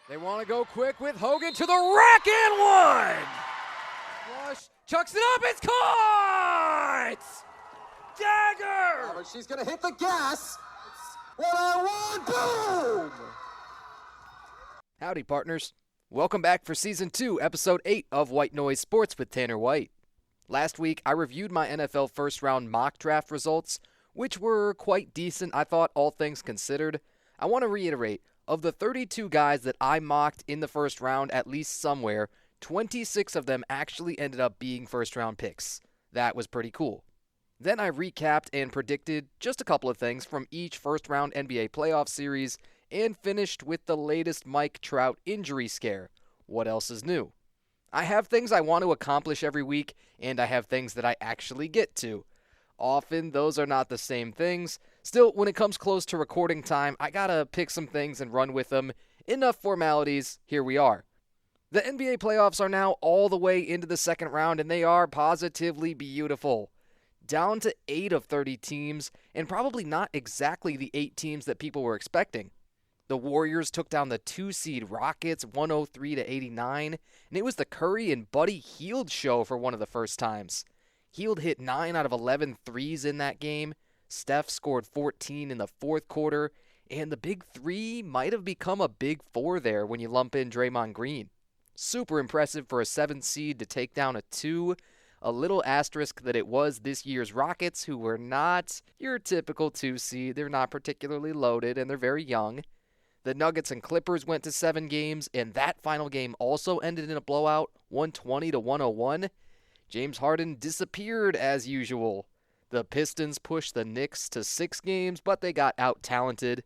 They want to go quick with Hogan to the rack and one. Flush, chucks it up, it's caught! Dagger! Oh, she's gonna hit the gas. What I want, boom! Howdy, partners. Welcome back for Season 2, Episode 8 of White Noise Sports with Tanner White. Last week, I reviewed my NFL first-round mock draft results, which were quite decent, I thought, all things considered. I want to reiterate, of the 32 guys that I mocked in the first round, at least somewhere, 26 of them actually ended up being first-round picks. That was pretty cool. Then I recapped and predicted just a couple of things from each first-round NBA playoff series and finished with the latest Mike Trout injury scare. What else is new? I have things I want to accomplish every week, and I have things that I actually get to. Often, those are not the same things. Still, when it comes close to recording time, I gotta pick some things and run with them. Enough formalities, here we are. The NBA playoffs are now all the way into the second round, and they are positively beautiful. Down to 8 of 30 teams, and probably not exactly the 8 teams that people were expecting. The Warriors took down the 2-seed Rockets 103-89, and it was the Curry and Buddy Hield show for one of the first times. Hield hit 9 out of 11 threes in that game. Steph scored 14 in the fourth quarter, and the big three might have become a big four there when you lump in Draymond Green. Super impressive for a 7th seed to take down a 2. A little asterisk that it was this year's Rockets, who were not your typical 2 seed. They're not particularly loaded, and they're very young. The Nuggets and Clippers went to 7 games, and that final game also ended in a blowout, 120-101. James Harden disappeared as usual. The Pistons pushed the Knicks to 6 games, but they got out-talented.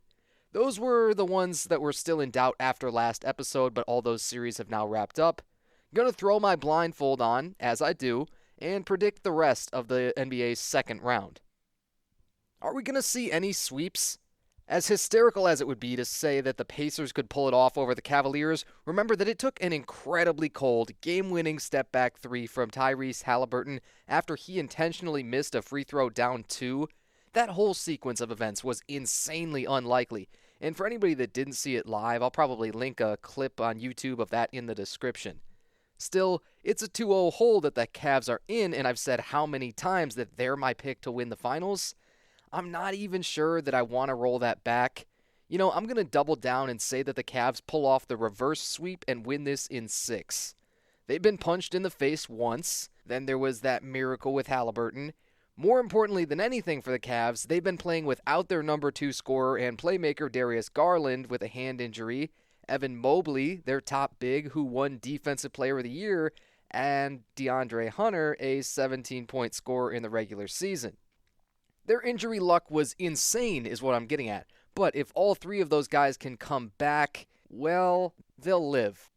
Those were the ones that were still in doubt after last episode, but all those series have now wrapped up. I'm going to throw my blindfold on, as I do, and predict the rest of the NBA's second round. Are we going to see any sweeps? As hysterical as it would be to say that the Pacers could pull it off over the Cavaliers, remember that it took an incredibly cold, game-winning step-back 3 from Tyrese Halliburton after he intentionally missed a free throw down 2. That whole sequence of events was insanely unlikely, and for anybody that didn't see it live, I'll probably link a clip on YouTube of that in the description. Still, it's a 2-0 hole that the Cavs are in, and I've said how many times that they're my pick to win the finals. I'm not even sure that I want to roll that back. You know, I'm going to double down and say that the Cavs pull off the reverse sweep and win this in 6. They've been punched in the face once. Then there was that miracle with Halliburton. More importantly than anything for the Cavs, they've been playing without their number 2 scorer and playmaker Darius Garland with a hand injury, Evan Mobley, their top big, who won Defensive Player of the Year, and DeAndre Hunter, a 17-point scorer in the regular season. Their injury luck was insane, is what I'm getting at. But if all 3 of those guys can come back, well, they'll live.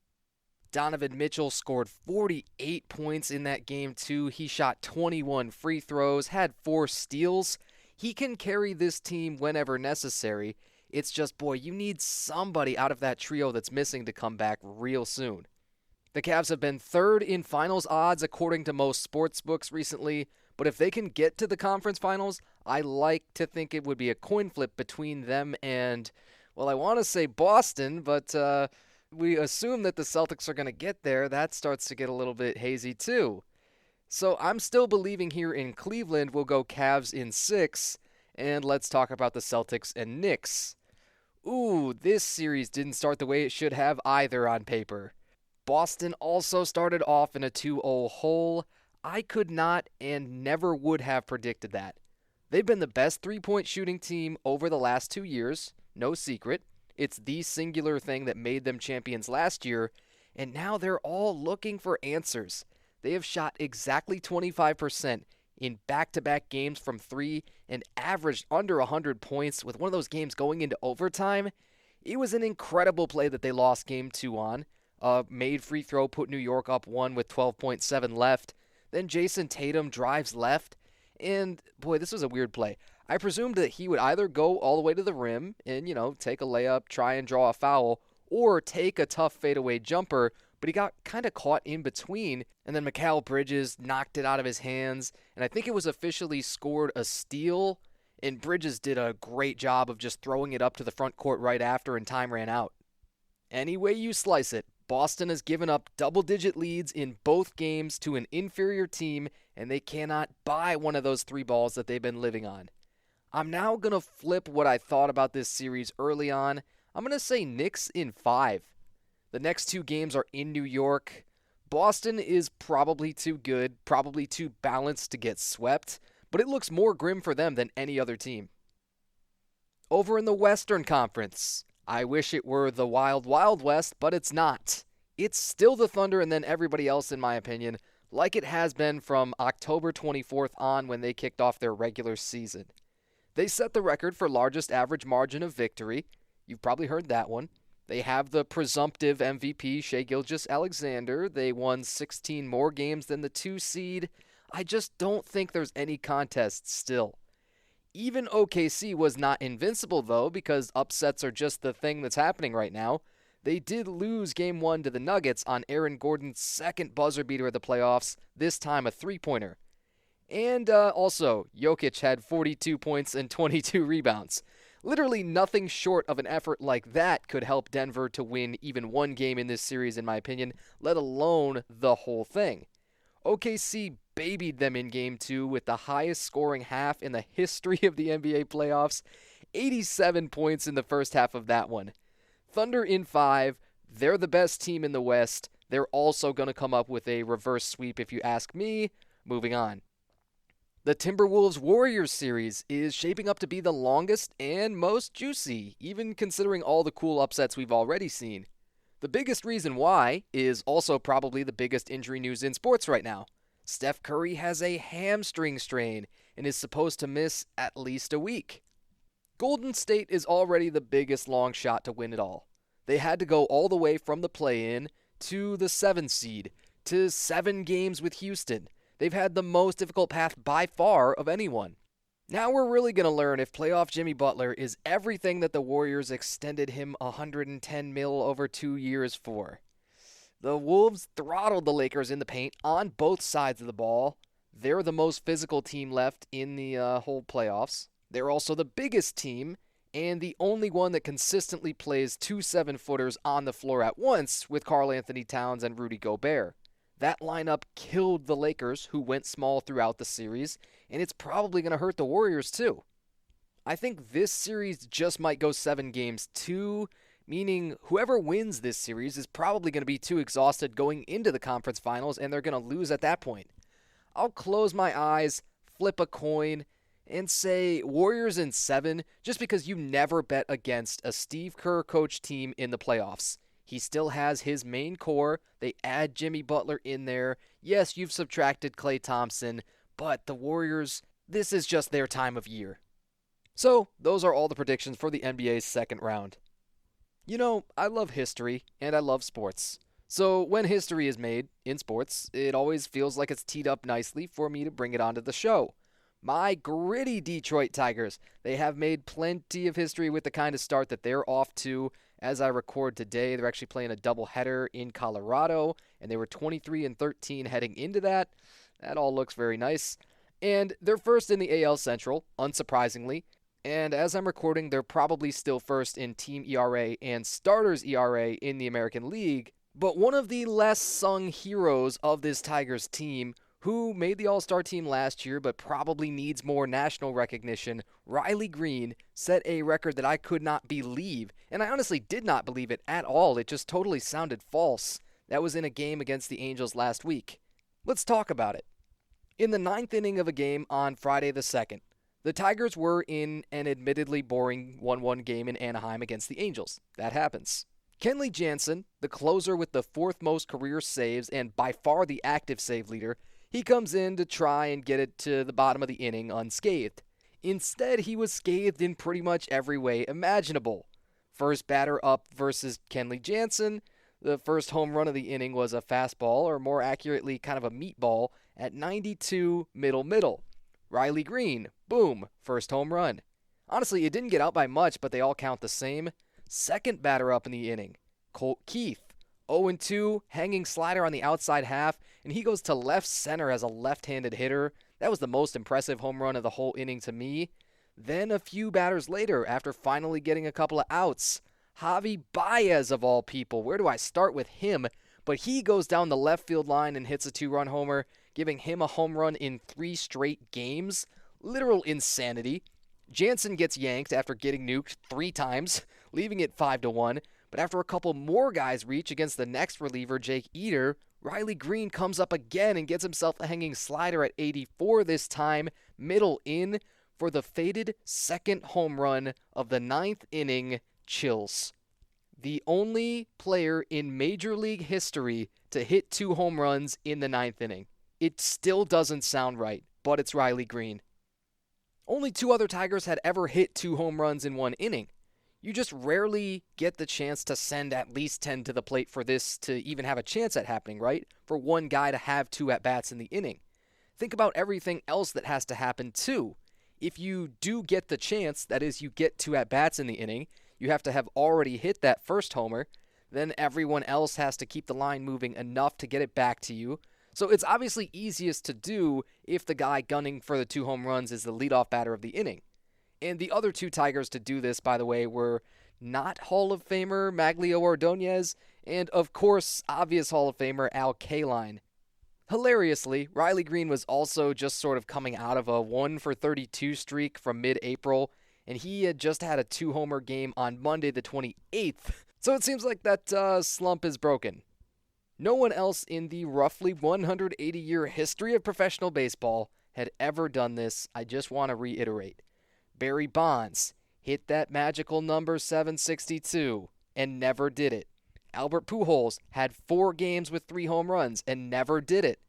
Donovan Mitchell scored 48 points in that game, too. He shot 21 free throws, had 4 steals. He can carry this team whenever necessary. It's just, boy, you need somebody out of that trio that's missing to come back real soon. The Cavs have been 3rd in finals odds according to most sports books recently. But if they can get to the conference finals, I like to think it would be a coin flip between them and, well, I want to say Boston, but we assume that the Celtics are going to get there. That starts to get a little bit hazy too. So I'm still believing here in Cleveland we'll go Cavs in 6, and let's talk about the Celtics and Knicks. Ooh, this series didn't start the way it should have either on paper. Boston also started off in a 2-0 hole. I could not and never would have predicted that. They've been the best three-point shooting team over the last 2 years, no secret. It's the singular thing that made them champions last year, and now they're all looking for answers. They have shot exactly 25% in back-to-back games from 3 and averaged under 100 points with one of those games going into overtime. It was an incredible play that they lost Game 2 on. Made free throw, put New York up 1 with 12.7 left. Then Jason Tatum drives left, and boy, this was a weird play. I presumed that he would either go all the way to the rim and, take a layup, try and draw a foul, or take a tough fadeaway jumper, but he got kind of caught in between, and then Mikal Bridges knocked it out of his hands, and I think it was officially scored a steal, and Bridges did a great job of just throwing it up to the front court right after, and time ran out. Any way you slice it, Boston has given up double-digit leads in both games to an inferior team, and they cannot buy one of those 3 balls that they've been living on. I'm now going to flip what I thought about this series early on. I'm going to say Knicks in 5. The next 2 games are in New York. Boston is probably too good, probably too balanced to get swept, but it looks more grim for them than any other team. Over in the Western Conference, I wish it were the Wild Wild West, but it's not. It's still the Thunder and then everybody else, in my opinion, like it has been from October 24th on when they kicked off their regular season. They set the record for largest average margin of victory. You've probably heard that one. They have the presumptive MVP, Shai Gilgeous-Alexander. They won 16 more games than the 2 seed. I just don't think there's any contest still. Even OKC was not invincible, though, because upsets are just the thing that's happening right now. They did lose Game 1 to the Nuggets on Aaron Gordon's second buzzer beater of the playoffs, this time a three-pointer. And also, Jokic had 42 points and 22 rebounds. Literally nothing short of an effort like that could help Denver to win even one game in this series, in my opinion, let alone the whole thing. OKC babied them in Game 2 with the highest scoring half in the history of the NBA playoffs, 87 points in the first half of that one. Thunder in 5, they're the best team in the West. They're also going to come up with a reverse sweep if you ask me. Moving on. The Timberwolves-Warriors series is shaping up to be the longest and most juicy, even considering all the cool upsets we've already seen. The biggest reason why is also probably the biggest injury news in sports right now. Steph Curry has a hamstring strain and is supposed to miss at least a week. Golden State is already the biggest long shot to win it all. They had to go all the way from the play-in to the 7th seed to 7 games with Houston. They've had the most difficult path by far of anyone. Now we're really going to learn if playoff Jimmy Butler is everything that the Warriors extended him $110 million over 2 years for. The Wolves throttled the Lakers in the paint on both sides of the ball. They're the most physical team left in the whole playoffs. They're also the biggest team and the only one that consistently plays 2 7-footers on the floor at once with Karl Anthony Towns and Rudy Gobert. That lineup killed the Lakers, who went small throughout the series, and it's probably going to hurt the Warriors too. I think this series just might go 7 games too, meaning whoever wins this series is probably going to be too exhausted going into the conference finals, and they're going to lose at that point. I'll close my eyes, flip a coin, and say Warriors in 7, just because you never bet against a Steve Kerr coach team in the playoffs. He still has his main core. They add Jimmy Butler in there. Yes, you've subtracted Klay Thompson, but the Warriors, this is just their time of year. So, those are all the predictions for the NBA's second round. You know, I love history, and I love sports. So, when history is made in sports, it always feels like it's teed up nicely for me to bring it onto the show. My gritty Detroit Tigers, they have made plenty of history with the kind of start that they're off to. As I record today, they're actually playing a doubleheader in Colorado, and they were 23-13 heading into that. That all looks very nice. And they're first in the AL Central, unsurprisingly. And as I'm recording, they're probably still first in team ERA and starters ERA in the American League. But one of the less sung heroes of this Tigers team, who made the All-Star team last year but probably needs more national recognition, Riley Green, set a record that I could not believe. And I honestly did not believe it at all. It just totally sounded false. That was in a game against the Angels last week. Let's talk about it. In the 9th inning of a game on Friday the 2nd, the Tigers were in an admittedly boring 1-1 game in Anaheim against the Angels. That happens. Kenley Jansen, the closer with the 4th most career saves and by far the active save leader, he comes in to try and get it to the bottom of the inning unscathed. Instead, he was scathed in pretty much every way imaginable. First batter up versus Kenley Jansen. The first home run of the inning was a fastball, or more accurately, kind of a meatball, at 92 middle. Riley Green, boom, first home run. Honestly, it didn't get out by much, but they all count the same. Second batter up in the inning, Colt Keith. 0-2, hanging slider on the outside half, and he goes to left center as a left-handed hitter. That was the most impressive home run of the whole inning to me. Then a few batters later, after finally getting a couple of outs, Javi Baez of all people. Where do I start with him? But he goes down the left field line and hits a 2-run homer, giving him a home run in 3 straight games. Literal insanity. Jansen gets yanked after getting nuked 3 times, leaving it 5-1. But after a couple more guys reach against the next reliever, Jake Eder, Riley Green comes up again and gets himself a hanging slider at 84 this time, middle in, for the fated second home run of the 9th inning. Chills. The only player in Major League history to hit 2 home runs in the 9th inning. It still doesn't sound right, but it's Riley Green. Only 2 other Tigers had ever hit 2 home runs in 1 inning. You just rarely get the chance to send at least 10 to the plate for this to even have a chance at happening, right? For one guy to have 2 at-bats in the inning. Think about everything else that has to happen too. If you do get the chance, that is, you get 2 at-bats in the inning, you have to have already hit that first homer, then everyone else has to keep the line moving enough to get it back to you. So it's obviously easiest to do if the guy gunning for the 2 home runs is the leadoff batter of the inning. And the other 2 Tigers to do this, by the way, were not Hall of Famer Maglio Ordonez and, of course, obvious Hall of Famer Al Kaline. Hilariously, Riley Green was also just sort of coming out of a 1-for-32 streak from mid-April, and he had just had a 2-homer game on Monday the 28th. So it seems like that slump is broken. No one else in the roughly 180-year history of professional baseball had ever done this. I just want to reiterate. Barry Bonds hit that magical number 762 and never did it. Albert Pujols had 4 games with 3 home runs and never did it.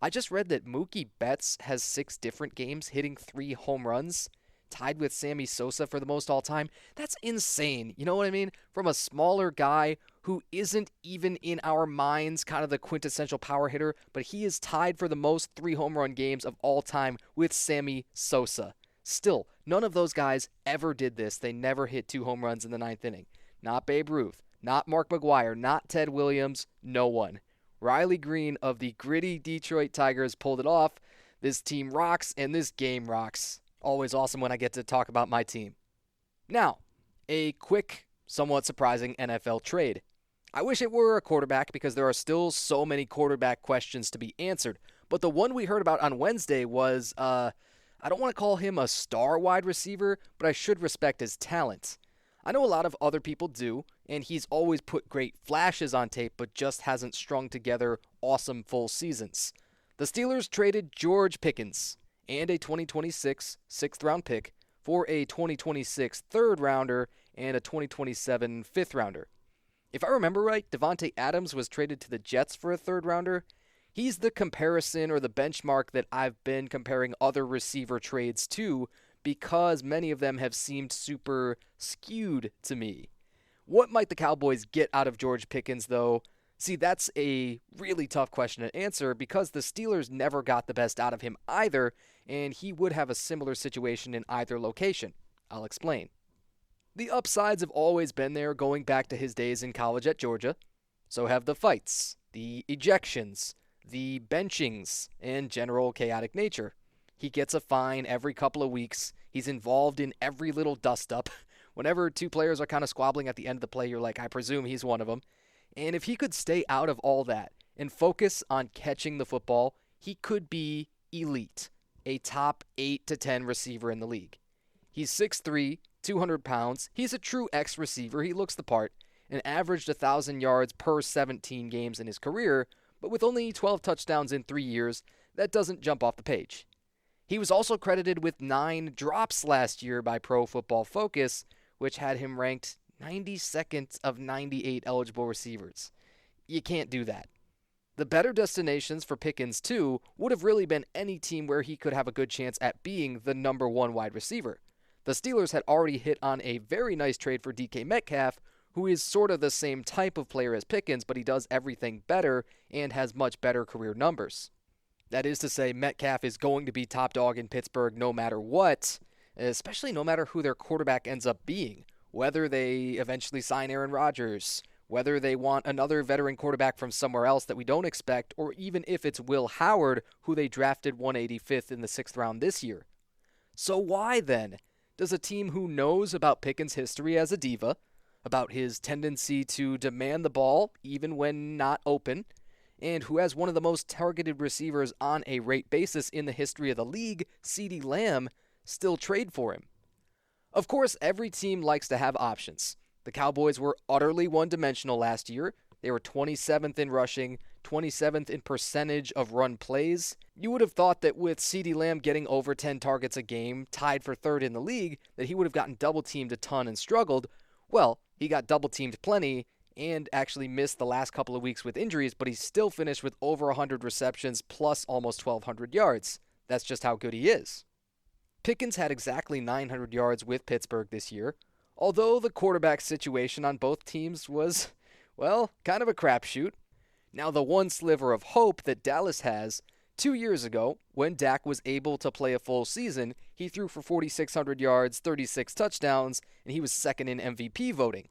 I just read that Mookie Betts has 6 different games hitting 3 home runs, tied with Sammy Sosa for the most all time. That's insane. You know what I mean? From a smaller guy who isn't even in our minds kind of the quintessential power hitter, but he is tied for the most 3 home run games of all time with Sammy Sosa. Still, none of those guys ever did this. They never hit 2 home runs in the 9th inning. Not Babe Ruth, not Mark McGwire, not Ted Williams, no one. Riley Green of the gritty Detroit Tigers pulled it off. This team rocks, and this game rocks. Always awesome when I get to talk about my team. Now, a quick, somewhat surprising NFL trade. I wish it were a quarterback because there are still so many quarterback questions to be answered. But the one we heard about on Wednesday was, I don't want to call him a star wide receiver, but I should respect his talent. I know a lot of other people do, and he's always put great flashes on tape, but just hasn't strung together awesome full seasons. The Steelers traded George Pickens and a 2026 6th-round pick for a 2026 3rd-rounder and a 2027 5th-rounder. If I remember right, Devontae Adams was traded to the Jets for a 3rd-rounder. He's the comparison or the benchmark that I've been comparing other receiver trades to because many of them have seemed super skewed to me. What might the Cowboys get out of George Pickens, though? See, that's a really tough question to answer because the Steelers never got the best out of him either, and he would have a similar situation in either location. I'll explain. The upsides have always been there going back to his days in college at Georgia. So have the fights, the ejections, the benchings, and general chaotic nature. He gets a fine every couple of weeks. He's involved in every little dust-up. Whenever 2 players are kind of squabbling at the end of the play, you're like, I presume he's one of them. And if he could stay out of all that and focus on catching the football, he could be elite, a top 8 to 10 receiver in the league. He's 6'3", 200 pounds. He's a true X receiver. He looks the part and averaged 1,000 yards per 17 games in his career, but with only 12 touchdowns in 3 years, that doesn't jump off the page. He was also credited with 9 drops last year by Pro Football Focus, which had him ranked 92nd of 98 eligible receivers. You can't do that. The better destinations for Pickens, too, would have really been any team where he could have a good chance at being the number 1 wide receiver. The Steelers had already hit on a very nice trade for DK Metcalf, who is sort of the same type of player as Pickens, but he does everything better and has much better career numbers. That is to say, Metcalf is going to be top dog in Pittsburgh no matter what, especially no matter who their quarterback ends up being. Whether they eventually sign Aaron Rodgers, whether they want another veteran quarterback from somewhere else that we don't expect, or even if it's Will Howard, who they drafted 185th in the 6th round this year. So why then does a team who knows about Pickens' history as a diva, about his tendency to demand the ball even when not open, and who has one of the most targeted receivers on a rate basis in the history of the league, CeeDee Lamb, still trade for him. Of course, every team likes to have options. The Cowboys were utterly one-dimensional last year. They were 27th in rushing, 27th in percentage of run plays. You would have thought that with CeeDee Lamb getting over 10 targets a game, tied for third in the league, that he would have gotten double-teamed a ton and struggled. Well, he got double-teamed plenty and actually missed the last couple of weeks with injuries, but he still finished with over 100 receptions plus almost 1,200 yards. That's just how good he is. Pickens had exactly 900 yards with Pittsburgh this year, although the quarterback situation on both teams was, well, kind of a crapshoot. Now, the one sliver of hope that Dallas has, 2 years ago, when Dak was able to play a full season, he threw for 4,600 yards, 36 touchdowns, and he was second in MVP voting.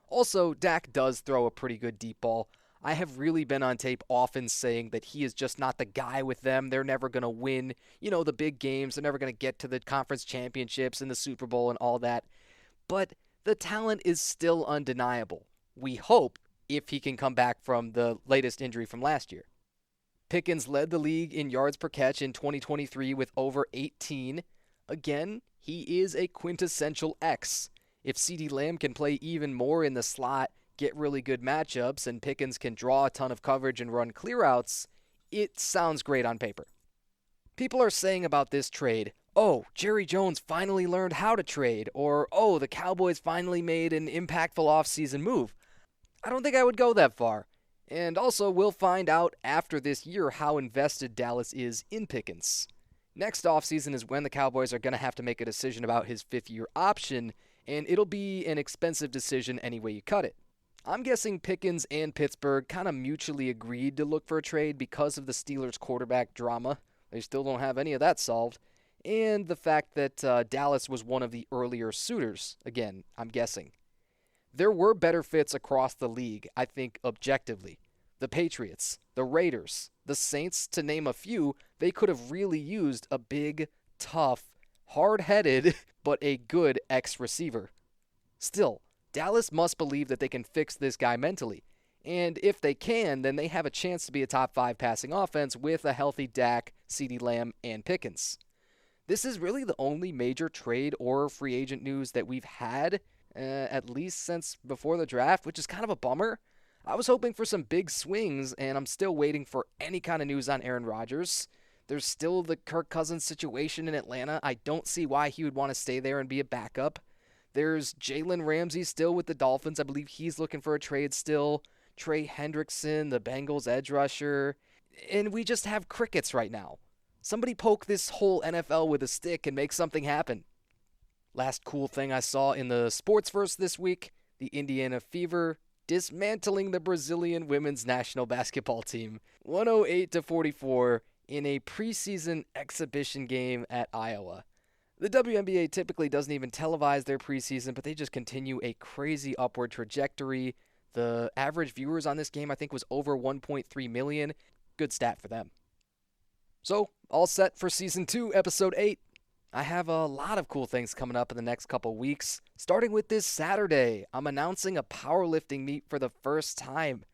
Also, Dak does throw a pretty good deep ball. I have really been on tape often saying that he is just not the guy with them. They're never going to win, the big games. They're never going to get to the conference championships and the Super Bowl and all that. But the talent is still undeniable. We hope, if he can come back from the latest injury from last year. Pickens led the league in yards per catch in 2023 with over 18. Again, he is a quintessential X. If CeeDee Lamb can play even more in the slot, get really good matchups, and Pickens can draw a ton of coverage and run clearouts, it sounds great on paper. People are saying about this trade, oh, Jerry Jones finally learned how to trade, or, oh, the Cowboys finally made an impactful offseason move. I don't think I would go that far. And also, we'll find out after this year how invested Dallas is in Pickens. Next offseason is when the Cowboys are going to have to make a decision about his fifth-year option, and it'll be an expensive decision any way you cut it. I'm guessing Pickens and Pittsburgh kind of mutually agreed to look for a trade because of the Steelers' quarterback drama. They still don't have any of that solved. And the fact that Dallas was one of the earlier suitors. Again, I'm guessing. There were better fits across the league, I think, objectively. The Patriots, the Raiders, the Saints, to name a few, they could have really used a big, tough, hard-headed, but a good ex-receiver. Still, Dallas must believe that they can fix this guy mentally. And if they can, then they have a chance to be a top 5 passing offense with a healthy Dak, CeeDee Lamb, and Pickens. This is really the only major trade or free agent news that we've had, at least since before the draft, which is kind of a bummer. I was hoping for some big swings, and I'm still waiting for any kind of news on Aaron Rodgers. There's still the Kirk Cousins situation in Atlanta. I don't see why he would want to stay there and be a backup. There's Jalen Ramsey still with the Dolphins. I believe he's looking for a trade still. Trey Hendrickson, the Bengals edge rusher. And we just have crickets right now. Somebody poke this whole NFL with a stick and make something happen. Last cool thing I saw in the Sportsverse this week, the Indiana Fever dismantling the Brazilian women's national basketball team 108-44 in a preseason exhibition game at Iowa. The WNBA typically doesn't even televise their preseason, but they just continue a crazy upward trajectory. The average viewers on this game, I think, was over 1.3 million. Good stat for them. So, all set for Season 2, Episode 8. I have a lot of cool things coming up in the next couple weeks. Starting with this Saturday, I'm announcing a powerlifting meet for the first time.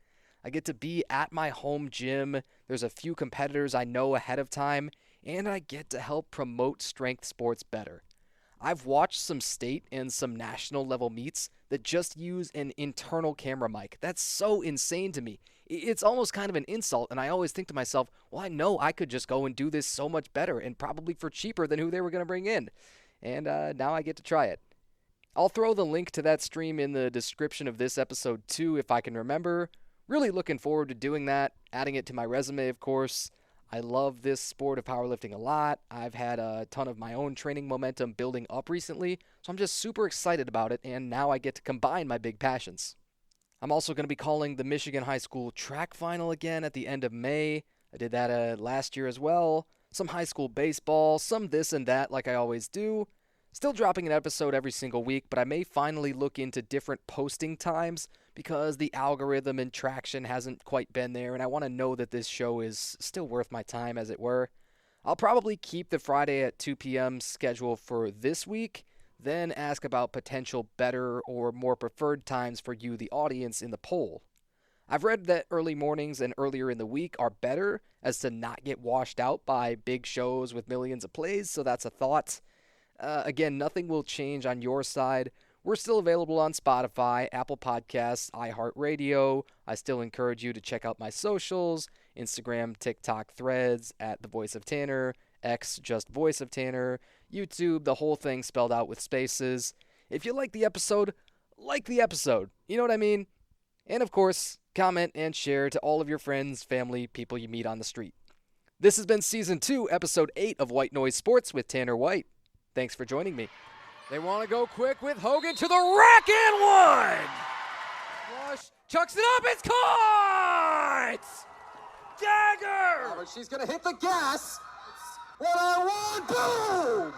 I get to be at my home gym. There's a few competitors I know ahead of time, and I get to help promote strength sports better. I've watched some state and some national level meets that just use an internal camera mic. That's so insane to me. It's almost kind of an insult, and I always think to myself, well, I know I could just go and do this so much better and probably for cheaper than who they were going to bring in. And now I get to try it. I'll throw the link to that stream in the description of this episode too, if I can remember. Really looking forward to doing that, adding it to my resume, of course. I love this sport of powerlifting a lot. I've had a ton of my own training momentum building up recently, so I'm just super excited about it, and now I get to combine my big passions. I'm also going to be calling the Michigan High School track final again at the end of May. I did that last year as well. Some high school baseball, some this and that like I always do. Still dropping an episode every single week, but I may finally look into different posting times because the algorithm and traction hasn't quite been there, and I want to know that this show is still worth my time, as it were. I'll probably keep the Friday at 2 p.m. schedule for this week, then ask about potential better or more preferred times for you, the audience, in the poll. I've read that early mornings and earlier in the week are better as to not get washed out by big shows with millions of plays, so that's a thought. Again, nothing will change on your side. We're still available on Spotify, Apple Podcasts, iHeartRadio. I still encourage you to check out my socials, Instagram, TikTok, Threads, at The Voice of Tanner, X, just Voice of Tanner, YouTube, the whole thing spelled out with spaces. If you like the episode, like the episode. You know what I mean? And of course, comment and share to all of your friends, family, people you meet on the street. This has been Season 2, Episode 8 of White Noise Sports with Tanner White. Thanks for joining me. They want to go quick with Hogan to the rack and one! Flush, chucks it up, it's caught! Dagger! Oh, but she's gonna hit the gas. What I want, boom!